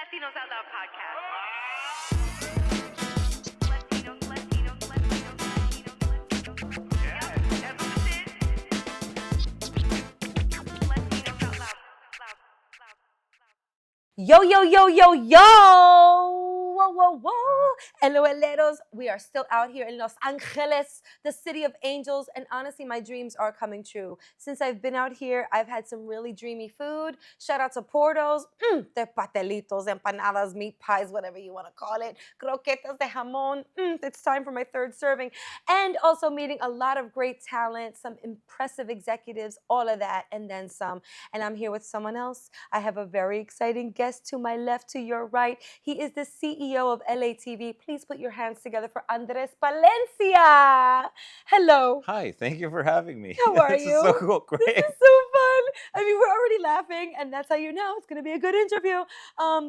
Latinos Out Loud podcast. Latinos, Latinos, Latinos, Latinos, Latinos. Yeah, that's what this is. Latinos Out Loud. Yo, yo, yo, yo, yo! Whoa, whoa, whoa! LOLeros, we are still out here in Los Angeles, the city of angels, and honestly, my dreams are coming true. Since I've been out here, I've had some really dreamy food. Shout out to Portos, de patelitos, empanadas, meat pies, whatever you want to call it, croquetas de jamón. It's time for my third serving. And also meeting a lot of great talent, some impressive executives, all of that, and then some. And I'm here with someone else. I have a very exciting guest to my left, to your right. He is the CEO of LATV. Please put your hands together for Andrés Palencia. Hello. Hi, thank you for having me. How are This you? is so cool. Great. This is so fun. I mean, we're already laughing, and that's how you know it's going to be a good interview.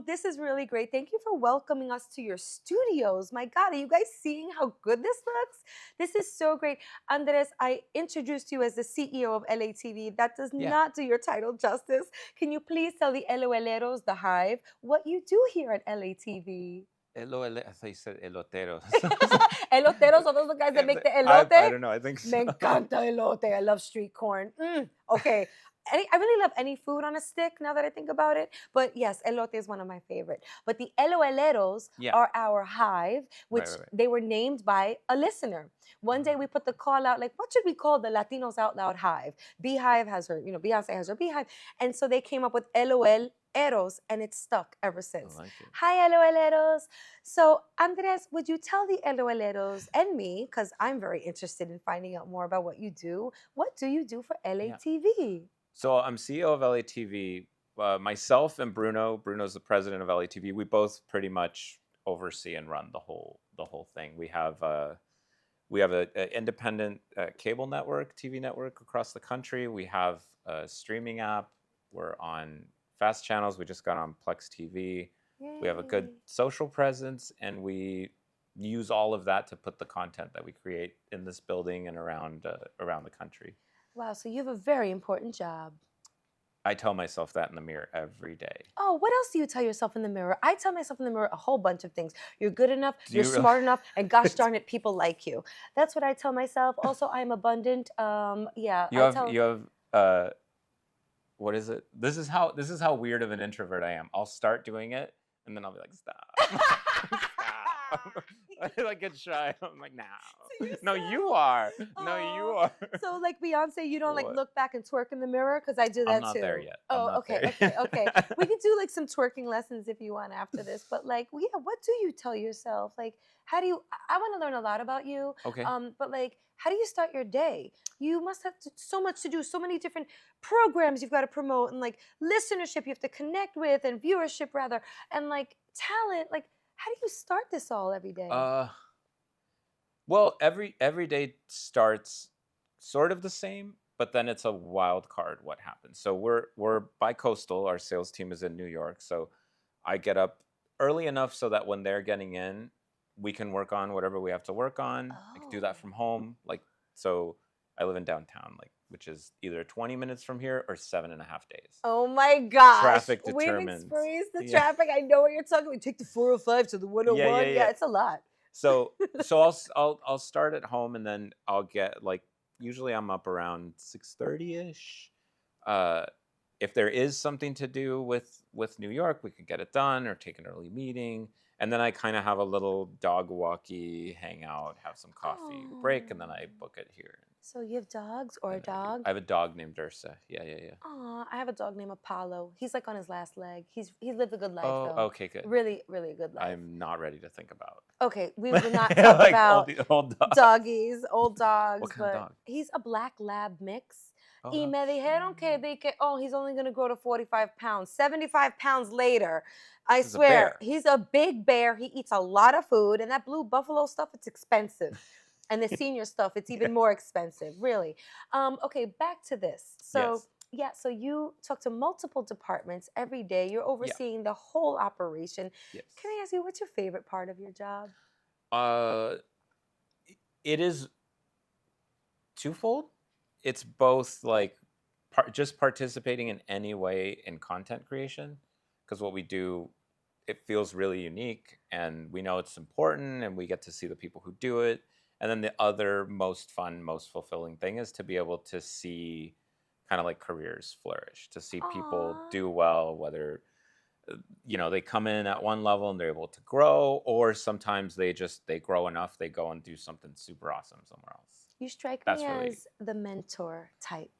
This is really great. Thank you for welcoming us to your studios. My God, are you guys seeing how good this looks? This is so great. Andres, I introduced you as the CEO of LATV. That does not do your title justice. Can you please tell the LOLeros, the Hive, what you do here at LATV? I thought you said eloteros. Eloteros are those the guys that make the elote? I don't know. I think so. Me encanta elote. I love street corn. Okay. I really love any food on a stick now that I think about it. But yes, elote is one of my favorite. But the LOLeros are our hive, which they were named by a listener. One day we put the call out, like, what should we call the Latinos Out Loud hive? Beehive has her, Beyonce has her beehive. And so they came up with LOL Eros, and it's stuck ever since. I like it. Hi, LOLeros. So, Andres, would you tell the LOLeros and me, because I'm very interested in finding out more about what you do, what do you do for LATV? So I'm CEO of LATV. Myself and Bruno's the president of LATV. We both pretty much oversee and run the whole thing. We have an independent cable network, TV network across the country. We have a streaming app. We're on fast channels. We just got on Plex TV. Yay. We have a good social presence, and we use all of that to put the content that we create in this building and around the country. Wow, so you have a very important job. I tell myself that in the mirror every day. Oh, what else do you tell yourself in the mirror? I tell myself in the mirror a whole bunch of things. You're good enough, you're smart enough, and gosh darn it, people like you. That's what I tell myself. Also, I'm abundant. You have what is it? This is how weird of an introvert I am. I'll start doing it, and then I'll be like, stop. Stop. I get shy. I'm like, no, you are. No, you are. So like Beyonce, you don't like look back and twerk in the mirror? Because I do that too. I'm not there yet. Okay. We can do like some twerking lessons if you want after this. But like, what do you tell yourself? Like, how do you? I want to learn a lot about you. Okay. But like, how do you start your day? You must have so much to do, so many different programs you've got to promote, and like listenership you have to connect with, and viewership rather, and like talent. Like, how do you start this all every day? Well, every day starts sort of the same, but then it's a wild card what happens. So we're bi-coastal. Our sales team is in New York, so I get up early enough so that when they're getting in, we can work on whatever we have to work on. I can do that from home. Like, so I live in downtown, which is either 20 minutes from here or 7.5 days. Oh my gosh. Traffic determines. We've experienced the traffic. I know what you're talking about. We take the 405 to the 101. Yeah, it's a lot. So I'll start at home, and then I'll get usually I'm up around 6:30ish. If there is something to do with New York, we could get it done or take an early meeting. And then I kind of have a little dog walkie, hang out, have some coffee, break, and then I book it here. So you have dogs or a dog? I have a dog named Ursa. Yeah. Aw, I have a dog named Apollo. He's like on his last leg. He's lived a good life though. Okay, good. Really, really a good life. I'm not ready to think about. Okay, we will not talk about old dogs. Doggies, old dogs. What kind of dog? He's a black lab mix. Y me dijeron que he's only going to grow to 45 pounds. 75 pounds later, I swear, he's a big bear. He eats a lot of food, and that blue buffalo stuff, it's expensive. And the senior stuff, it's even more expensive, really. Okay, back to this. So, so you talk to multiple departments every day. You're overseeing the whole operation. Yes. Can I ask you, what's your favorite part of your job? It is twofold. It's both just participating in any way in content creation, because what we do it feels really unique, and we know it's important, and we get to see the people who do it. And then the other most fun, most fulfilling thing is to be able to see kind of like careers flourish, to see people Aw. do well, whether they come in at one level and they're able to grow, or sometimes they grow enough, they go and do something super awesome somewhere else. You strike That's me really, as the mentor type.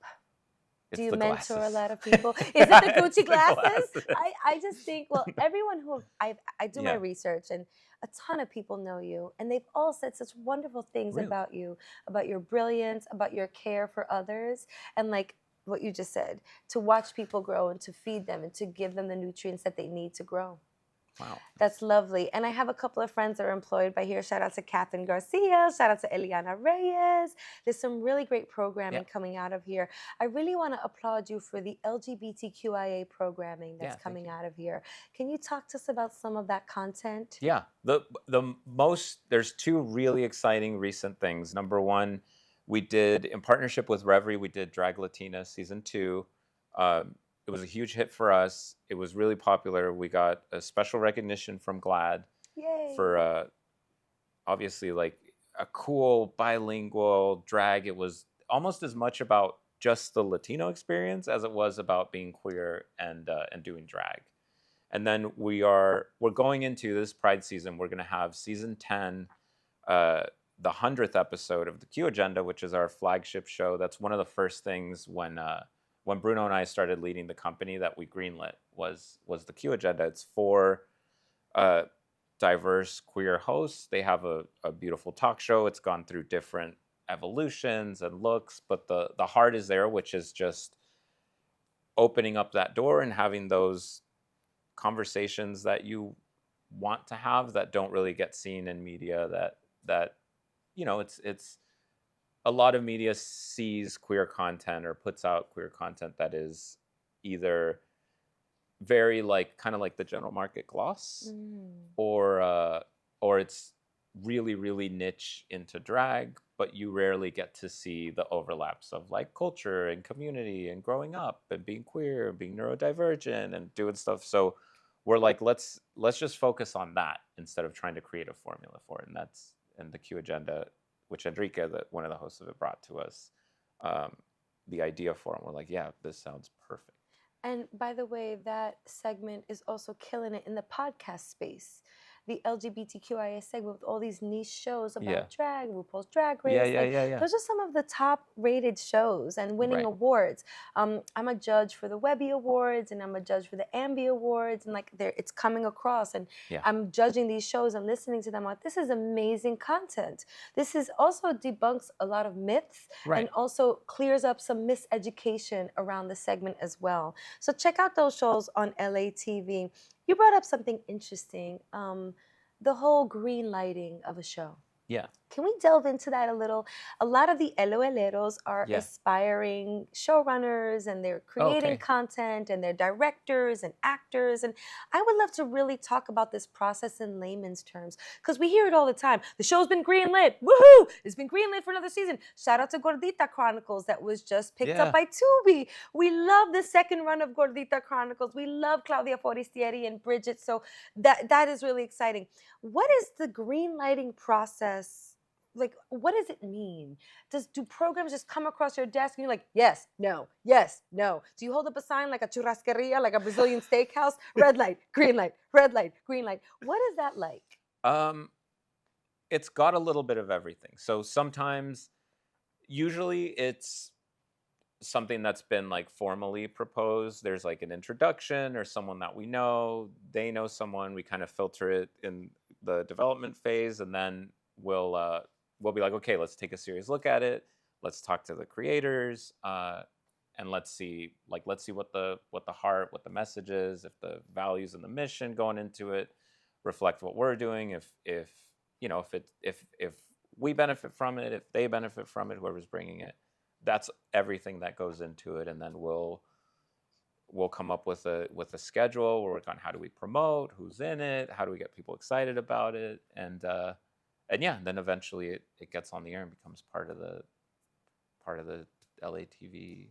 Do it's you the mentor a glasses. lot of people? Is it the It's Gucci the glasses? glasses. I just think, well, everyone who I do my Yeah, research, and a ton of people know you, and they've all said such wonderful things really. about you, about your brilliance, about your care for others, and like what you just said, to watch people grow and to feed them and to give them the nutrients that they need to grow. Wow. That's lovely. And I have a couple of friends that are employed by here. Shout out to Catherine Garcia. Shout out to Eliana Reyes. There's some really great programming Yeah. coming out of here. I really want to applaud you for the LGBTQIA programming that's Yeah, thank coming you. out of here. Can you talk to us about some of that content? Yeah. There's two really exciting recent things. Number one, we did in partnership with Reverie, we did Drag Latina season 2. It was a huge hit for us. It was really popular. We got a special recognition from GLAAD Yay. for obviously like a cool bilingual drag. It was almost as much about just the Latino experience as it was about being queer and doing drag. And then we're going into this Pride season. We're going to have season 10, the 100th episode of the Q Agenda, which is our flagship show. That's one of the first things when Bruno and I started leading the company that we greenlit was the Q Agenda. It's for diverse queer hosts. They have a beautiful talk show. It's gone through different evolutions and looks, but the heart is there, which is just opening up that door and having those conversations that you want to have that don't really get seen in media, that it's a lot of media sees queer content or puts out queer content that is either very like kind of like the general market gloss, or it's really really niche into drag, but you rarely get to see the overlaps of like culture and community and growing up and being queer and being neurodivergent and doing stuff. So we're like, let's just focus on that instead of trying to create a formula for it. And that's in the Q Agenda, which Enrique, one of the hosts of it, brought to us the idea for. And we're like, yeah, this sounds perfect. And by the way, that segment is also killing it in the podcast space. The LGBTQIA segment with all these niche shows about Yeah. drag, RuPaul's Drag Race. Yeah. Those are some of the top rated shows and winning Right. awards. I'm a judge for the Webby Awards, and I'm a judge for the Ambi Awards, and like it's coming across, and Yeah. I'm judging these shows and listening to them. Like, this is amazing content. This is also debunks a lot of myths Right. and also clears up some miseducation around the segment as well. So check out those shows on LATV. You brought up something interesting, the whole green lighting of a show. Yeah. Can we delve into that a little? A lot of the LOLeros are Yeah. aspiring showrunners, and they're creating Okay. content, and they're directors and actors. And I would love to really talk about this process in layman's terms, because we hear it all the time. The show's been greenlit. Woohoo! It's been greenlit for another season. Shout out to Gordita Chronicles that was just picked Yeah. up by Tubi. We love the second run of Gordita Chronicles. We love Claudia Forestieri and Bridget. So that is really exciting. What is the green lighting process? Like, what does it mean? Do programs just come across your desk and you're like, yes, no, yes, no? Do you hold up a sign like a churrascaria, like a Brazilian steakhouse? Red light, green light, red light, green light. What is that like? It's got a little bit of everything. So sometimes, usually it's something that's been like formally proposed. There's like an introduction or someone that we know, they know someone, we kind of filter it in the development phase, and then we'll be like, okay, let's take a serious look at it. Let's talk to the creators, and let's see what the heart, what the message is, if the values and the mission going into it reflect what we're doing, if we benefit from it, if they benefit from it, whoever's bringing it. That's everything that goes into it, and then we'll come up with a schedule. We'll work on how do we promote, who's in it, how do we get people excited about it, and yeah, then eventually it gets on the air and becomes part of the LATV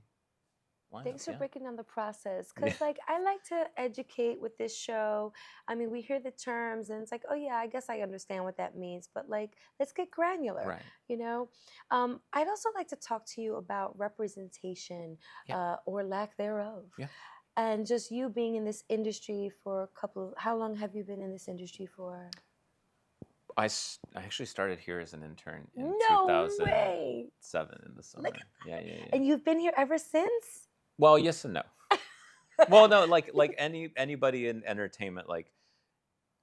Thanks for Yeah. breaking down the process. Yeah. Because, like, I like to educate with this show. I mean, we hear the terms and it's like, oh, yeah, I guess I understand what that means. But, like, let's get granular, Right. you know? I'd also like to talk to you about representation Yeah. or lack thereof. Yeah. And just you being in this industry for how long have you been in this industry for? I actually started here as an intern in No 2007 way. in the summer. Like, Yeah, yeah, yeah. and you've been here ever since? Well, yes and no. Well, no, like anybody in entertainment, like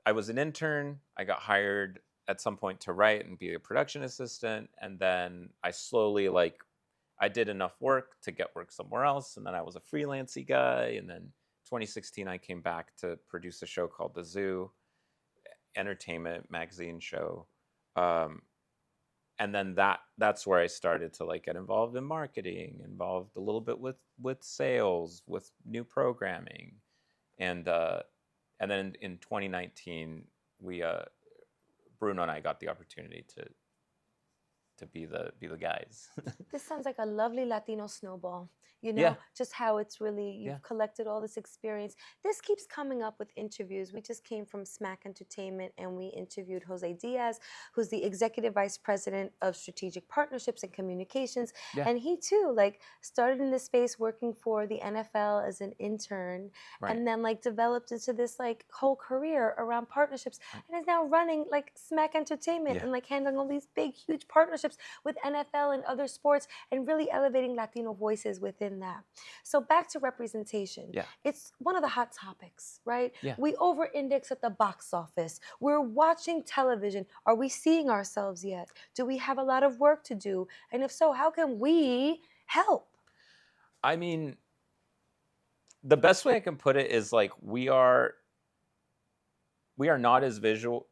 I was an intern. I got hired at some point to write and be a production assistant, and then I slowly I did enough work to get work somewhere else, and then I was a freelancy guy, and then 2016 I came back to produce a show called The Zoo, entertainment magazine show. And then that's where I started to like get involved in marketing, involved a little bit with sales, with new programming, and then in 2019 we Bruno and I got the opportunity to be the guys. This sounds like a lovely Latino snowball. You know, Yeah. just how it's really, you've Yeah. collected all this experience. This keeps coming up with interviews. We just came from Smack Entertainment and we interviewed Jose Diaz, who's the Executive Vice President of Strategic Partnerships and Communications. Yeah. And he too, like, started in this space working for the NFL as an intern Right. and then, like, developed into this, like, whole career around partnerships Right. and is now running, like, Smack Entertainment Yeah. and, like, handling all these big, huge partnerships with NFL and other sports and really elevating Latino voices within that. So back to representation. Yeah. It's one of the hot topics, right? Yeah. We over-index at the box office. We're watching television. Are we seeing ourselves yet? Do we have a lot of work to do? And if so, how can we help? I mean, the best way I can put it is like we are not as visible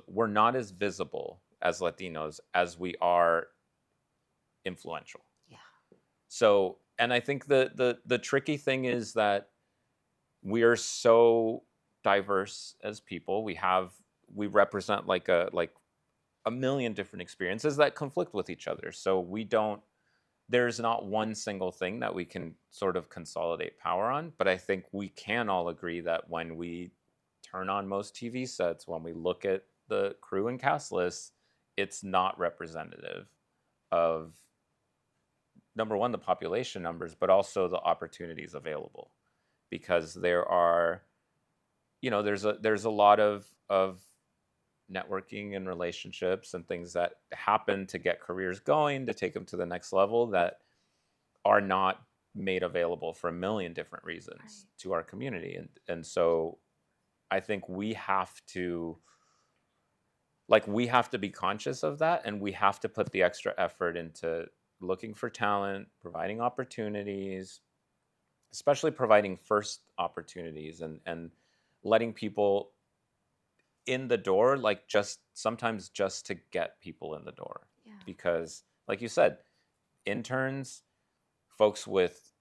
we're not as visible as Latinos as we are influential. Yeah. So, and I think the tricky thing is that we are so diverse as people. We represent like a million different experiences that conflict with each other. So there's not one single thing that we can sort of consolidate power on, but I think we can all agree that when we turn on most TV sets, when we look at the crew and cast lists, it's not representative of, number one, the population numbers, but also the opportunities available, because there are, there's a lot of networking and relationships and things that happen to get careers going, to take them to the next level, that are not made available for a million different reasons to our community. And so I think we have to be conscious of that, and we have to put the extra effort into looking for talent, providing opportunities, especially providing first opportunities and letting people in the door, like sometimes just to get people in the door. Yeah. Because like you said, interns, folks with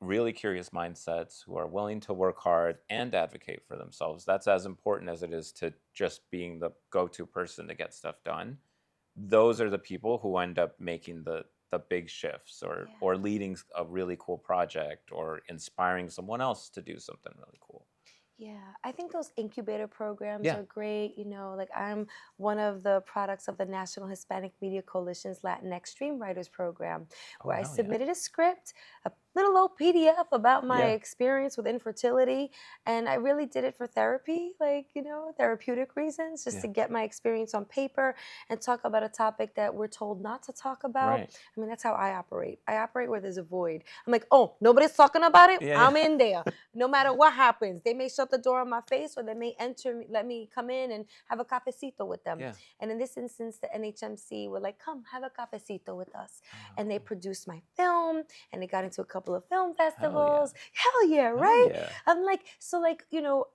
really curious mindsets who are willing to work hard and advocate for themselves, that's as important as it is to just being the go-to person to get stuff done. Those are the people who end up making the big shifts or leading a really cool project or inspiring someone else to do something really cool. Yeah, I think those incubator programs Yeah. are great. Like, I'm one of the products of the National Hispanic Media Coalition's Latinx Streamwriters Program, where I hell yeah. submitted a script, a little old PDF about my Yeah. experience with infertility, and I really did it for therapy, therapeutic reasons, just Yeah. to get my experience on paper and talk about a topic that we're told not to talk about. Right. I mean, that's how I operate. I operate where there's a void. I'm like, oh, nobody's talking about it? Yeah, I'm yeah. in there. No matter what happens. They may shut the door on my face, or they may let me come in and have a cafecito with them. Yeah. And in this instance, the NHMC were like, come have a cafecito with us. Oh. And they produced my film, and it got into a couple of film festivals. Hell yeah, Hell right? yeah. I'm like,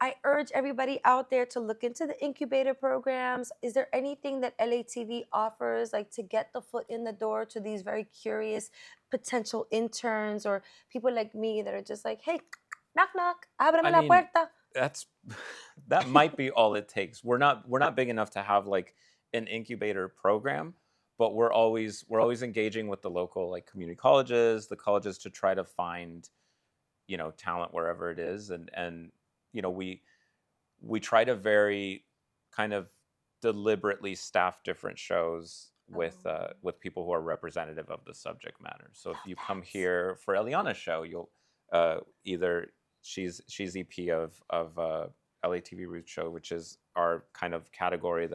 I urge everybody out there to look into the incubator programs. Is there anything that LATV offers, like, to get the foot in the door to these very curious potential interns or people like me that are just like, hey, knock, knock, ábreme la puerta. That might be all it takes. We're not big enough to have like an incubator program, but we're always engaging with the local like community colleges, the colleges, to try to find talent wherever it is, and we try to very kind of deliberately staff different shows with people who are representative of the subject matter. So if you come here for Eliana's show, you'll either she's EP of LATV Roots show, which is our kind of category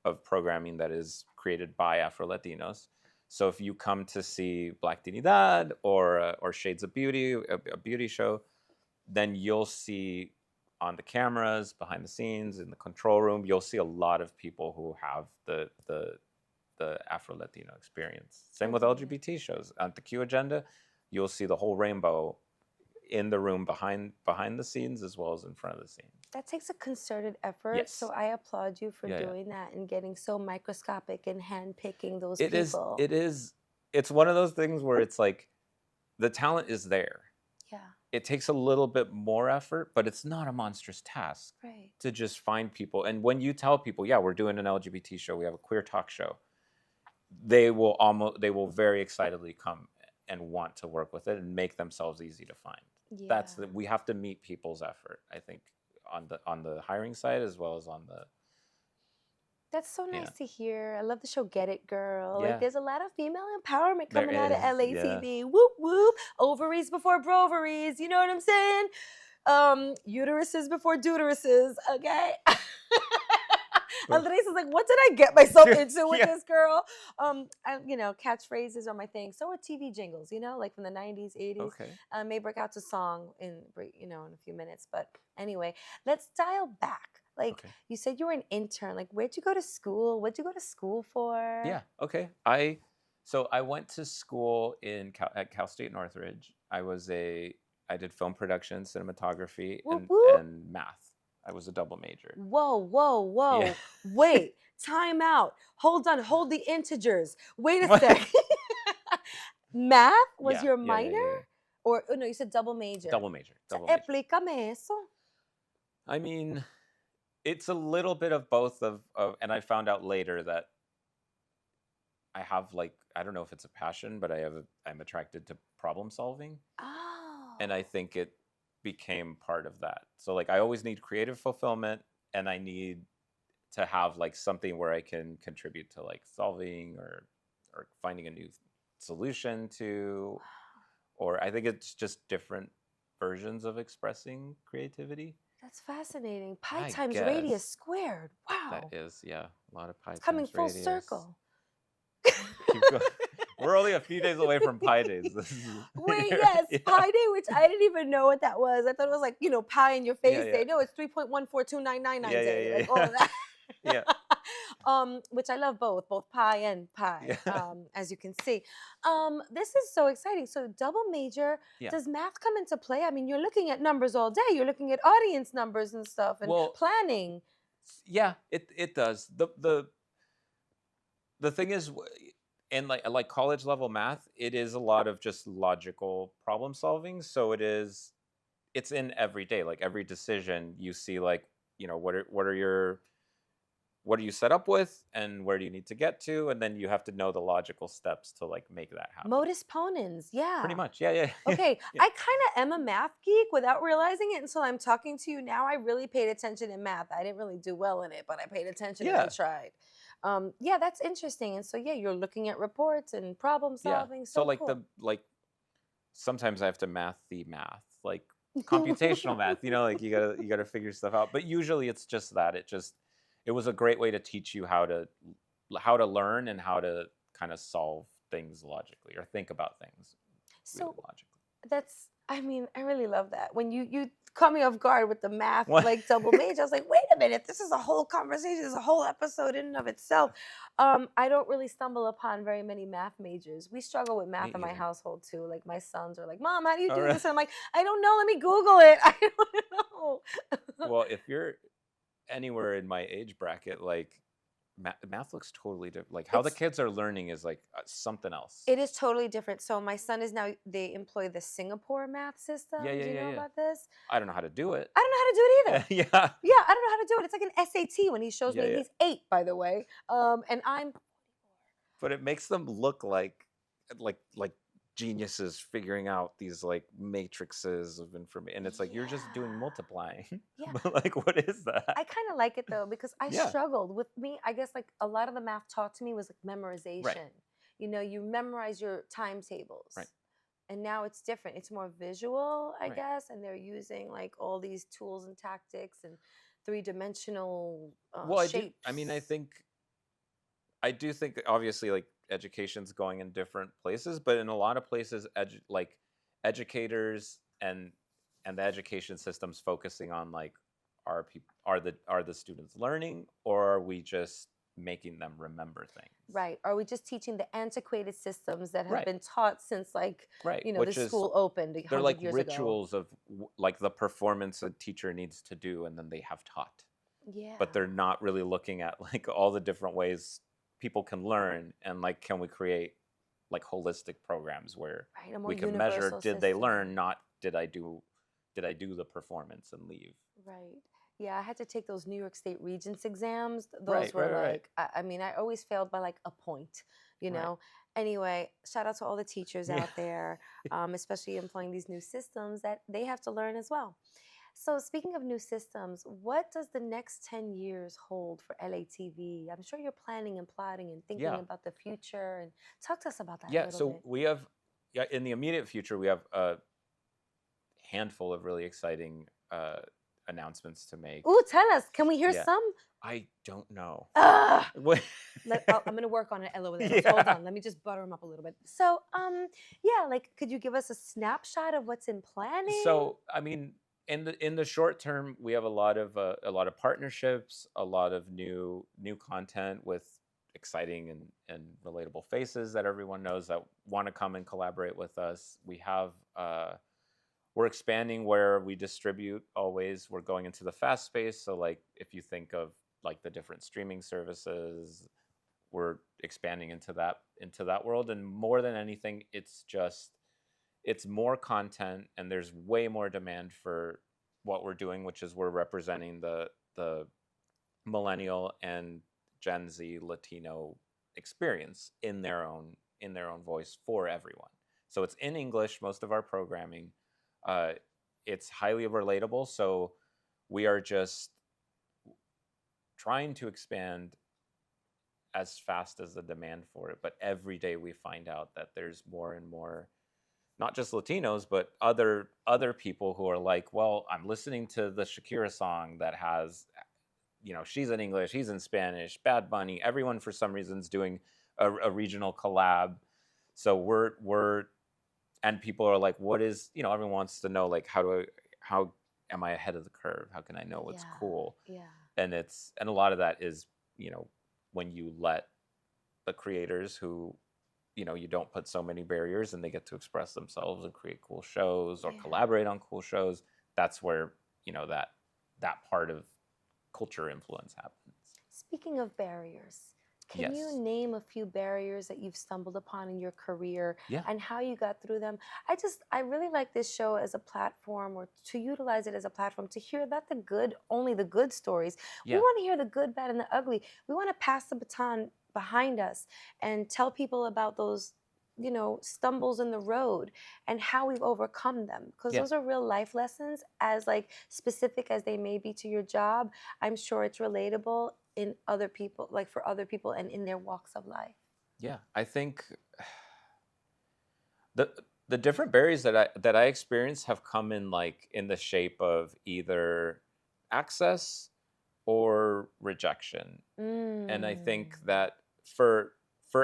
of programming that is created by Afro Latinos. So if you come to see Black Dignidad or Shades of Beauty, a beauty show, then you'll see on the cameras, behind the scenes, in the control room, you'll see a lot of people who have the Afro Latino experience. Same with LGBT shows. On the Q agenda, you'll see the whole rainbow in the room behind the scenes as well as in front of the scenes. That takes a concerted effort. Yes. So I applaud you for doing that and getting so microscopic and handpicking those people. It's one of those things where it's like the talent is there. Yeah. It takes a little bit more effort, but it's not a monstrous task to just find people. And when you tell people, yeah, we're doing an LGBT show, we have a queer talk show, they will very excitedly come and want to work with it and make themselves easy to find. Yeah. We have to meet people's effort, I think, on the hiring side as well as on the. That's so nice to hear. I love the show Get It Girl. Yeah. Like there's a lot of female empowerment coming out of is, LATV. Whoop whoop. Ovaries before broveries. You know what I'm saying? Uteruses before deuteruses. Okay. Andrés is like, what did I get myself into with this girl? Catchphrases are my thing. So are TV jingles, like from the 90s, 80s. Okay. May break out to song in a few minutes. But anyway, let's dial back. Like you said, you were an intern. Like, where'd you go to school? What'd you go to school for? Yeah. Okay. So I went to school at Cal State Northridge. I did film production, cinematography, and math. I was a double major. Whoa. Yeah. Wait, time out. Hold on, hold the integers. Wait a sec. Math was your minor? Yeah. Or, no, you said double major. Double major. Explícame eso. I mean, it's a little bit of both and I found out later that I have I don't know if it's a passion, but I'm attracted to problem solving. Oh. And I think it became part of that. So I always need creative fulfillment, and I need to have something where I can contribute to solving or finding a new solution to, or I think it's just different versions of expressing creativity. That's fascinating. Pi times radius squared. Wow. That is, a lot of pi times coming full radius. Circle. We're only a few days away from Pi Days. Wait, yes, Pi Day, which I didn't even know what that was. I thought it was pie in your face day. No, it's 3.142999 day. All of that. Yeah. Which I love both pie and pie, as you can see. This is so exciting. So double major, does math come into play? I mean, you're looking at numbers all day. You're looking at audience numbers and stuff and planning. Yeah, it does. The thing is, in like college level math, it is a lot of just logical problem solving. So it's in every day, every decision you see, what are you set up with and where do you need to get to? And then you have to know the logical steps to make that happen. Modus ponens, yeah. Pretty much, yeah. Okay, I kind of am a math geek without realizing it until I'm talking to you now. I really paid attention in math. I didn't really do well in it, but I paid attention and I tried. That's interesting. And so, you're looking at reports and problem solving. Yeah. So cool. Sometimes I have to math, computational math, you gotta figure stuff out. But usually it's just that. It was a great way to teach you how to learn and how to kind of solve things logically or think about things really logically. I really love that. When you caught me off guard with the math, double major, I was like, wait a minute, this is a whole conversation, this is a whole episode in and of itself. I don't really stumble upon very many math majors. We struggle with math in my household too. My sons are like, Mom, how do you do this? And I'm like, I don't know, let me Google it. I don't know. Well, if you're anywhere in my age bracket, math looks totally different. How the kids are learning is something else. It is totally different. So my son is now, they employ the Singapore math system. Do you know about this? I don't know how to do it. I don't know how to do it either. Yeah, I don't know how to do it. It's like an SAT when he shows me. He's 8, by the way. And I'm. But it makes them look like geniuses figuring out these like matrices of information, and it's like you're just doing Yeah. multiplying. Yeah. But like, what is that? I kind of like it though because I Yeah. struggled with me. I guess like a lot of the math taught to me was like memorization. Right. You know, you memorize your timetables. Right. And now it's different. It's more visual, I Right. guess, and they're using like all these tools and tactics and three-dimensional Well, shapes. I do think that obviously like education's going in different places, but in a lot of places, like educators and the education system's focusing on like are the students learning, or are we just making them remember things? Right. Are we just teaching the antiquated systems that have Right. been taught since like, Right. you know, Which this is school opened they're 100 like years ago? rituals of like the performance a teacher needs to do, and then they have taught. Yeah. But they're not really looking at like all the different ways people can learn, and like can we create like holistic programs where Right, a more we can measure universal did they system. learn, not did I do the performance and leave. Right. Yeah, I had to take those New York State Regents exams. Those Right, were right. like, I mean, I always failed by like a point, you Right. know? Anyway, shout out to all the teachers Yeah. out there, especially employing these new systems that they have to learn as well. So, speaking of new systems, what does the next 10 years hold for LATV? I'm sure you're planning and plotting and thinking Yeah. about the future. And talk to us about that a Yeah, little so bit. we have in the immediate future we have a handful of really exciting announcements to make. Ooh, tell us. Can we hear Yeah. some? I don't know. Ugh. What- I'm gonna work on it, LOL. Hold Yeah. on, let me just butter them up a little bit. So, yeah, like, could you give us a snapshot of what's in planning? So, I mean, in the short term, we have a lot of partnerships, a lot of new content with exciting and relatable faces that everyone knows that want to come and collaborate with us. We have we're expanding where we distribute always. We're going into the fast space. So like if you think of like the different streaming services, we're expanding into that world. And more than anything, it's more content, and there's way more demand for what we're doing, which is we're representing the millennial and Gen Z Latino experience in their own voice for everyone. So it's in English, most of our programming. It's highly relatable, so we are just trying to expand as fast as the demand for it. But every day we find out that there's more and more, not just Latinos, but other people who are like, well, I'm listening to the Shakira song that has, you know, she's in English, he's in Spanish, Bad Bunny, everyone for some reason is doing a regional collab. So we're and people are like, what is, you know, everyone wants to know like how am I ahead of the curve? How can I know what's cool? Yeah. And a lot of that is, you know, when you let the creators who, you know, you don't put so many barriers and they get to express themselves and create cool shows or collaborate on cool shows, that's where, you know, that part of culture influence happens. Speaking of barriers, can you Yes. name a few barriers that you've stumbled upon in your career Yeah. and how you got through them? I really like this show as a platform, or to utilize it as a platform to hear not the good, only the good stories. Yeah. We want to hear the good, bad, and the ugly. We want to pass the baton behind us and tell people about those, you know, stumbles in the road and how we've overcome them, because Yeah. those are real life lessons. As like specific as they may be to your job, I'm sure it's relatable in other people, like for other people and in their walks of life. Yeah, I think the different barriers that I experience have come in like in the shape of either access or rejection. And I think that for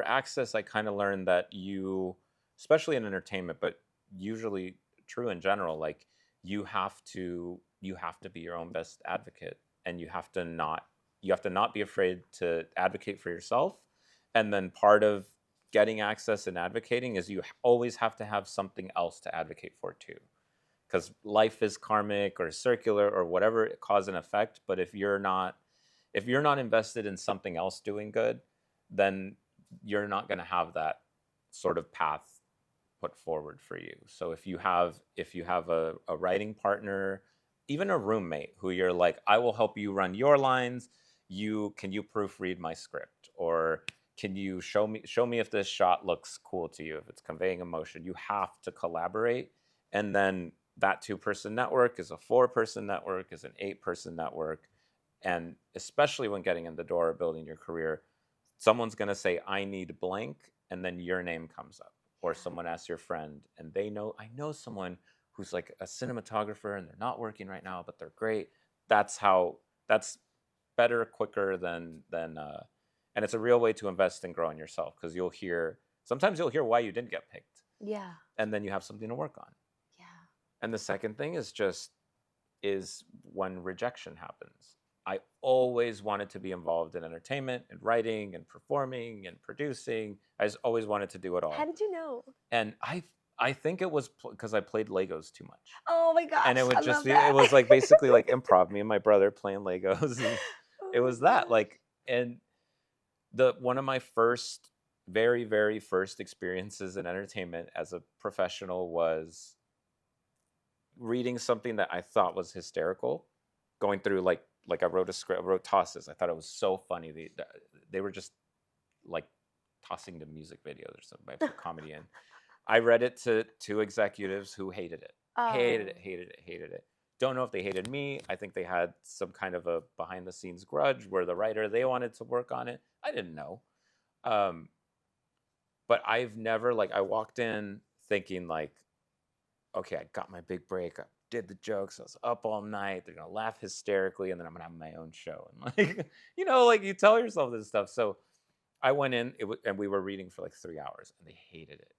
access, I kind of learned that you, especially in entertainment, but usually true in general, like you have to be your own best advocate, and you have to not be afraid to advocate for yourself. And then part of getting access and advocating is you always have to have something else to advocate for too, because life is karmic or circular or whatever, cause and effect. But if you're not invested in something else doing good, then you're not going to have that sort of path put forward for you. So if you have a writing partner, even a roommate who you're like, I will help you run your lines, can you proofread my script, or can you show me if this shot looks cool to you, if it's conveying emotion. You have to collaborate, and then that 2-person network is a 4-person network, is an 8-person network. And especially when getting in the door or building your career, someone's going to say, I need blank, and then your name comes up. Or someone asks your friend, and I know someone who's like a cinematographer, and they're not working right now, but they're great. That's better, quicker than and it's a real way to invest in growing yourself, because sometimes you'll hear why you didn't get picked, Yeah. and then you have something to work on. Yeah. And the second thing is when rejection happens. I always wanted to be involved in entertainment and writing and performing and producing. I just always wanted to do it all. How did you know? And I think it was because I played Legos too much. Oh my gosh. And it I would love that. it was like basically like improv, me and my brother playing Legos. And Oh it my was that, gosh. like, and one of my very, very first experiences in entertainment as a professional was reading something that I thought was hysterical, going through like I wrote a script, I wrote tosses. I thought it was so funny. They were just like tossing the music videos or something. I put comedy in. I read it to 2 executives who hated it. Hated it, Oh. hated it, hated it. Don't know if they hated me. I think they had some kind of a behind the scenes grudge where the writer, they wanted to work on it. I didn't know. But I've never, like, I walked in thinking like, okay, I got my big break. I did the jokes. I was up all night. They're gonna laugh hysterically, and then I'm gonna have my own show. And like, like you tell yourself this stuff. So I went in, and we were reading for like 3 hours, and they hated it,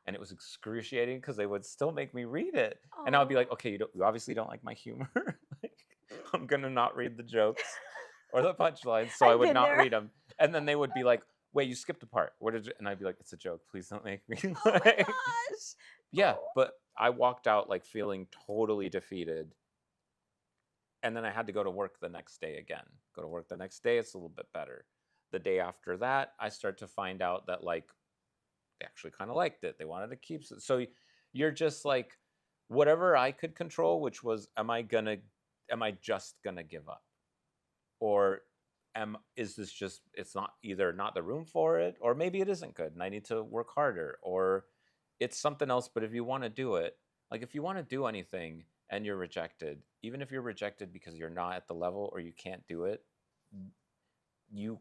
and it was excruciating because they would still make me read it, and I would be like, Oh. okay, you obviously don't like my humor. Like, I'm gonna not read the jokes or the punchlines, so I I've would been not there. read them, and then they would be like, wait, you skipped a part. What did you? And I'd be like, it's a joke. Please don't make me. Oh my Like, gosh. yeah, Oh. but I walked out like feeling totally defeated. And then I had to go to work the next day again. Go to work the next day, it's a little bit better. The day after that, I start to find out that like they actually kind of liked it. They wanted to keep it. So you're just like, whatever I could control, which was, am I just gonna give up? Or is this just, it's not, either not the room for it, or maybe it isn't good and I need to work harder, or it's something else. But if you want to do it, like if you want to do anything and you're rejected, even if you're rejected because you're not at the level or you can't do it, you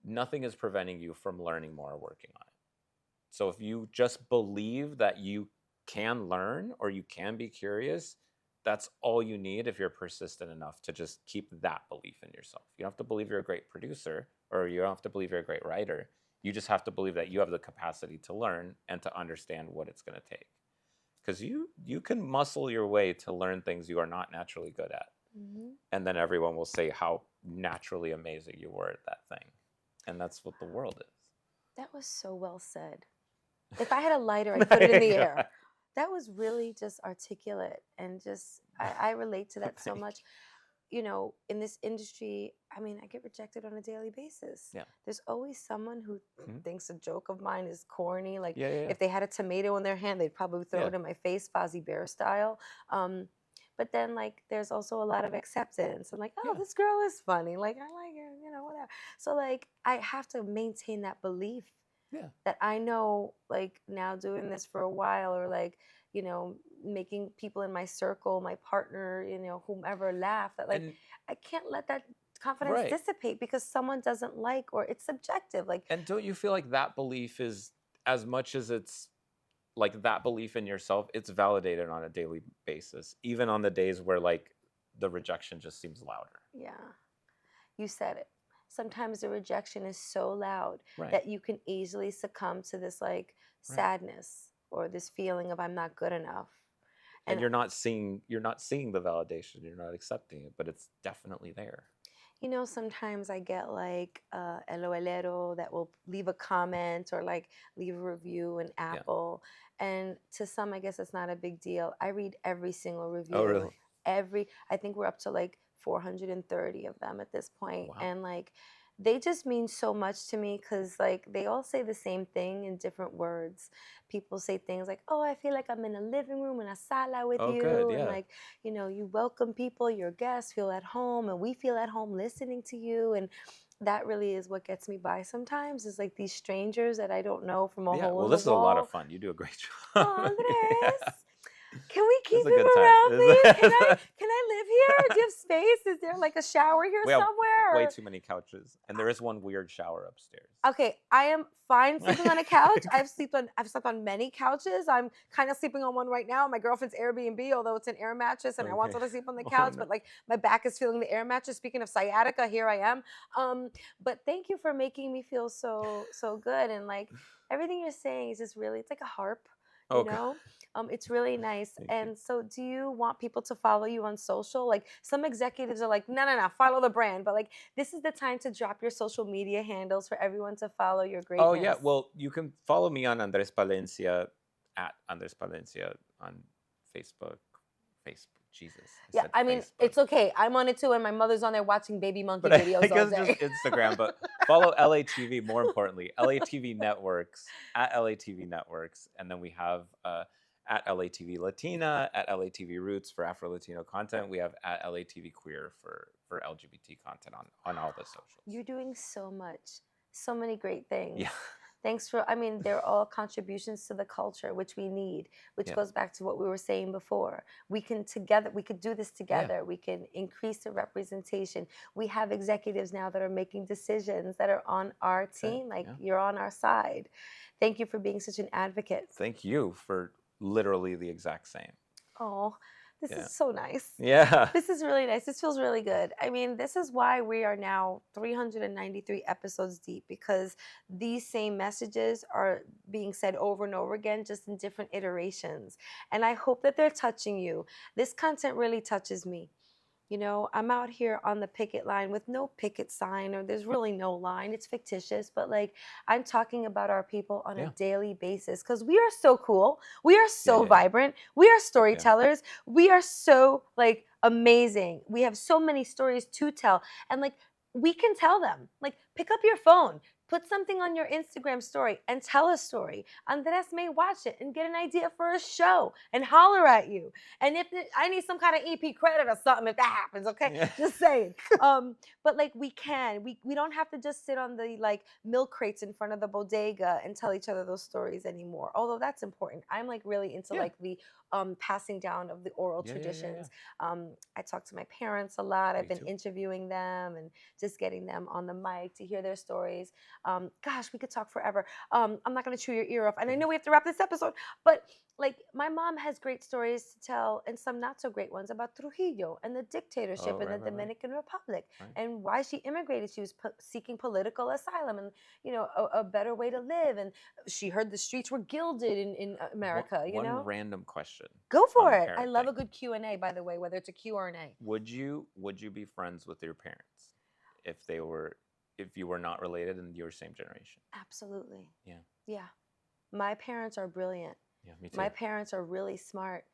nothing is preventing you from learning more or working on it. So if you just believe that you can learn or you can be curious, that's all you need if you're persistent enough to just keep that belief in yourself. You don't have to believe you're a great producer, or you don't have to believe you're a great writer. You just have to believe that you have the capacity to learn and to understand what it's going to take. Because you can muscle your way to learn things you are not naturally good at. Mhm. And then everyone will say how naturally amazing you were at that thing. And that's what the world is. That was so well said. If I had a lighter, I'd put it in the air. God. That was really just articulate, and just I relate to that so Thank much. In this industry, I mean, I get rejected on a daily basis. Yeah. There's always someone who Mhm. thinks a joke of mine is corny. Like, Yeah. if they had a tomato in their hand, they'd probably throw Yeah. it in my face, Fozzie Bear style. But then, like, there's also a lot of acceptance. I'm like, oh, Yeah. this girl is funny. Like, I like her, whatever. So, like, I have to maintain that belief Yeah. that I know, like, now doing this for a while, or like, making people in my circle, my partner, whomever, laugh, that like And I can't let that confidence right. dissipate because someone doesn't like, or it's subjective. Like, And don't you feel like that belief is, as much as it's like that belief in yourself, it's validated on a daily basis, even on the days where like the rejection just seems louder. yeah, you said it. Sometimes the rejection is so loud Right. that you can easily succumb to this like Right. sadness or this feeling of I'm not good enough. And you're not seeing the validation, you're not accepting it, but it's definitely there. Sometimes I get like LOLero that will leave a comment or like leave a review in Apple. And to some, I guess it's not a big deal. I read every single review. Oh, really? I think we're up to like 430 of them at this point. Wow. And like, they just mean so much to me because like they all say the same thing in different words. People say things like, oh, I feel like I'm in a living room in a sala with Oh, you. good, And yeah. like, you welcome people, your guests feel at home, and we feel at home listening to you. And that really is what gets me by sometimes, is like these strangers that I don't know from a Yeah, hole well, in the this is a lot wall. of fun. You do a great Oh, job. Yeah. Andres, can we This keep is a him good time. around, please? This Can I is- can I live here? Do you have space? Is there like a shower here We have somewhere? way Or- too many couches, and there is one weird shower upstairs. Okay, I am fine sleeping on a couch. I've slept on many couches. I'm kind of sleeping on one right now. My girlfriend's Airbnb, although it's an air mattress, and I want Okay. her to sleep on the Oh, couch, no. but like my back is feeling the air mattress. Speaking of sciatica, here I am. But thank you for making me feel so good, and like everything you're saying is just really, it's like a harp, you Okay. know. It's really nice. Thank you. And so, do you want people to follow you on social? Like some executives are like, no, follow the brand, but like this is the time to drop your social media handles for everyone to follow your greatness. Oh yeah, well, you can follow me on Andres Palencia at Andres Palencia on Facebook. Jesus. Yeah, said I mean, Facebook. it's okay. I'm on it too, and my mother's on there watching baby monkey But videos I all guess day. just Instagram. But follow LATV. More importantly, LATV Networks at LATV Networks, and then we have at LATV Latina, at LATV Roots for Afro Latino content. We have at LATV Queer for LGBT content on all the socials. You're doing so much, so many great things. Yeah. Thanks for, I mean, they're all contributions to the culture, which we need, which Yeah. goes back to what we were saying before. We could do this together. We can increase the representation. We have executives now that are making decisions that are on our team, like you're on our side. Thank you for being such an advocate. Thank you for literally the exact same. Oh, this Yeah. is so nice. Yeah. This is really nice. This feels really good. I mean, this is why we are now 393 episodes deep, because these same messages are being said over and over again, just in different iterations. And I hope that they're touching you. This content really touches me. You know, I'm out here on the picket line with no picket sign, or there's really no line. It's fictitious, but like I'm talking about our people on a daily basis, because we are so cool. We are so vibrant. We are storytellers. We are so like amazing. We have so many stories to tell, and like we can tell them. Like pick up your phone. Put something on your Instagram story and tell a story. Andres may watch it and get an idea for a show and holler at you. And if I need some kind of EP credit or something, if that happens, okay? Yeah. Just saying. But like we don't have to just sit on the like milk crates in front of the bodega and tell each other those stories anymore. Although that's important. I'm like really into like the passing down of the oral traditions. I talk to my parents a lot. I've been interviewing them and just getting them on the mic to hear their stories. Gosh, we could talk forever. I'm not going to chew your ear off. And I know we have to wrap this episode, but like my mom has great stories to tell, and some not so great ones, about Trujillo and the dictatorship in the Dominican Republic and why she immigrated. She was seeking political asylum and, you know, a better way to live. And she heard the streets were gilded in America, you know? One random question. Go for it. I love a good Q&A, by the way, whether it's a Q or an A. Would you be friends with your parents if you were not related and you were same generation? Absolutely. Yeah. Yeah. My parents are brilliant. Yeah, me too. My parents are really smart.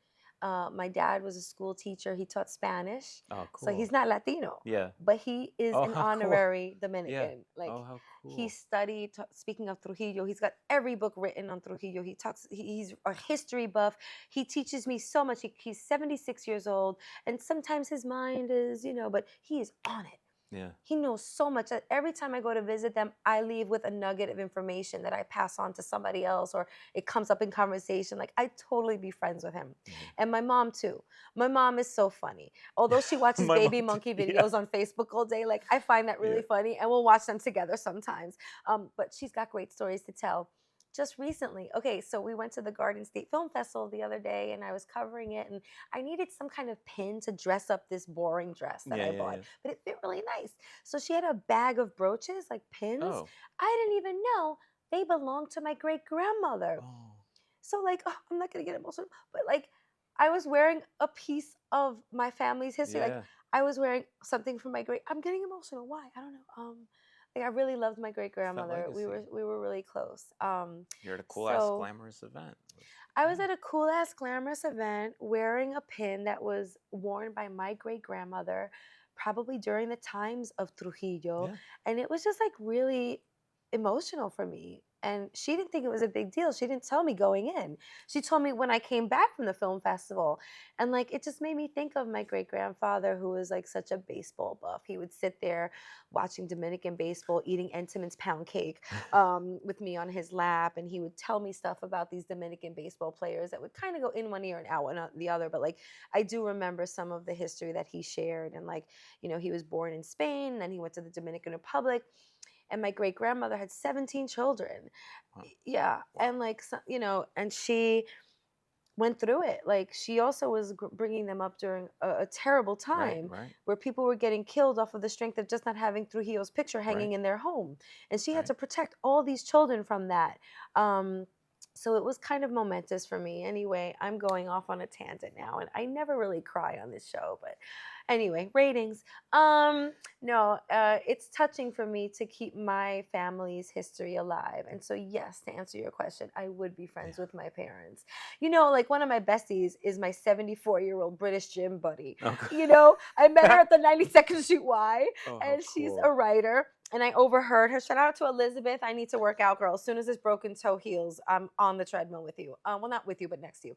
My dad was a school teacher. He taught Spanish. Oh, cool. So he's not Latino. Yeah. But he is an how honorary cool. Dominican. Yeah. Like how cool. he studied, speaking of Trujillo, he's got every book written on Trujillo. He talks, he's a history buff. He teaches me so much. He's 76 years old. And sometimes his mind is, you know, but he is on it. Yeah. He knows so much that every time I go to visit them, I leave with a nugget of information that I pass on to somebody else, or it comes up in conversation. Like I totally be friends with him. Mm-hmm. And my mom too. My mom is so funny. Although she watches baby monkey videos on Facebook all day, like I find that really funny, and we'll watch them together sometimes. But she's got great stories to tell. Just recently, okay, so we went to the Garden State Film Festival the other day, and I was covering it, and I needed some kind of pin to dress up this boring dress that I bought, but it fit really nice. So she had a bag of brooches, like pins. Oh. I didn't even know they belonged to my great-grandmother. Oh. So like, I'm not gonna get emotional, but like, I was wearing a piece of my family's history. Like, I was wearing something from my I'm getting emotional. Why? I don't know. Like I really loved my great grandmother. We were really close. You're at a cool ass glamorous event. I was at a cool ass glamorous event wearing a pin that was worn by my great grandmother, probably during the times of Trujillo, and it was just like really emotional for me. And she didn't think it was a big deal. She didn't tell me going in. She told me when I came back from the film festival. And like it just made me think of my great grandfather, who was like such a baseball buff. He would sit there watching Dominican baseball, eating Entenmann's pound cake with me on his lap. And he would tell me stuff about these Dominican baseball players that would kind of go in one ear and out the other. But like I do remember some of the history that he shared. And like, you know, he was born in Spain, then he went to the Dominican Republic. And my great grandmother had 17 children. Wow. Yeah. Wow. And like, you know, and she went through it. Like she also was bringing them up during a terrible time Right. where people were getting killed off of the strength of just not having Trujillo's picture hanging Right. in their home. And she had Right. to protect all these children from that. So it was kind of momentous for me. Anyway, I'm going off on a tangent now, and I never really cry on this show, but anyway, ratings. No, it's touching for me to keep my family's history alive. And so, yes, to answer your question, I would be friends with my parents. You know, like one of my besties is my 74-year-old British gym buddy. Okay. You know, I met her at the 92nd Street Y, Oh, and how she's cool. a writer. And I overheard her. Shout out to Elizabeth. I need to work out, girl. As soon as this broken toe heals, I'm on the treadmill with you. Well, not with you, but next to you.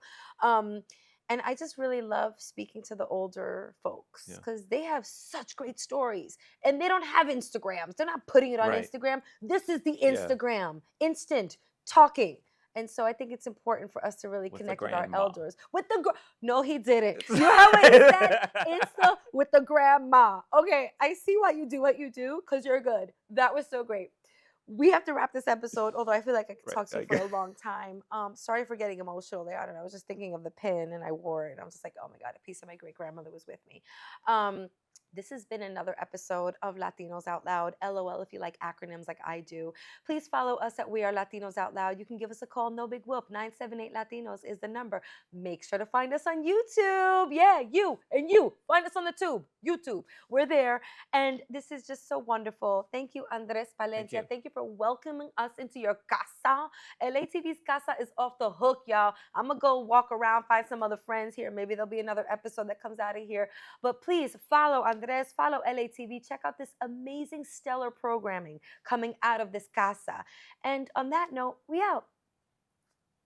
And I just really love speaking to the older folks Yeah. because they have such great stories. And they don't have Instagrams. They're not putting it on Right. Instagram. This is the Yeah. Instagram, instant talking. And so I think it's important for us to really With the connect with our grandma. elders. With the no, he didn't. You heard what he said? Insta with the grandma. Okay, I see why you do what you do because you're good. That was so great. We have to wrap this episode, although I feel like I could Right, talk to you I for a long time. Sorry for getting emotional there. I don't know. I was just thinking of the pin and I wore it. I was just like, oh my God, a piece of my great grandmother was with me. This has been another episode of Latinos Out Loud. LOL if you like acronyms like I do. Please follow us at We Are Latinos Out Loud. You can give us a call, no big whoop. 978 Latinos is the number. Make sure to find us on YouTube. Yeah, you and you. Find us on the tube, YouTube. We're there. And this is just so wonderful. Thank you, Andrés Palencia. Thank you for welcoming us into your casa. LATV's casa is off the hook, y'all. I'm going to go walk around, find some other friends here. Maybe there'll be another episode that comes out of here. But please follow Andrés, follow LATV. Check out this amazing, stellar programming coming out of this casa. And on that note, we out.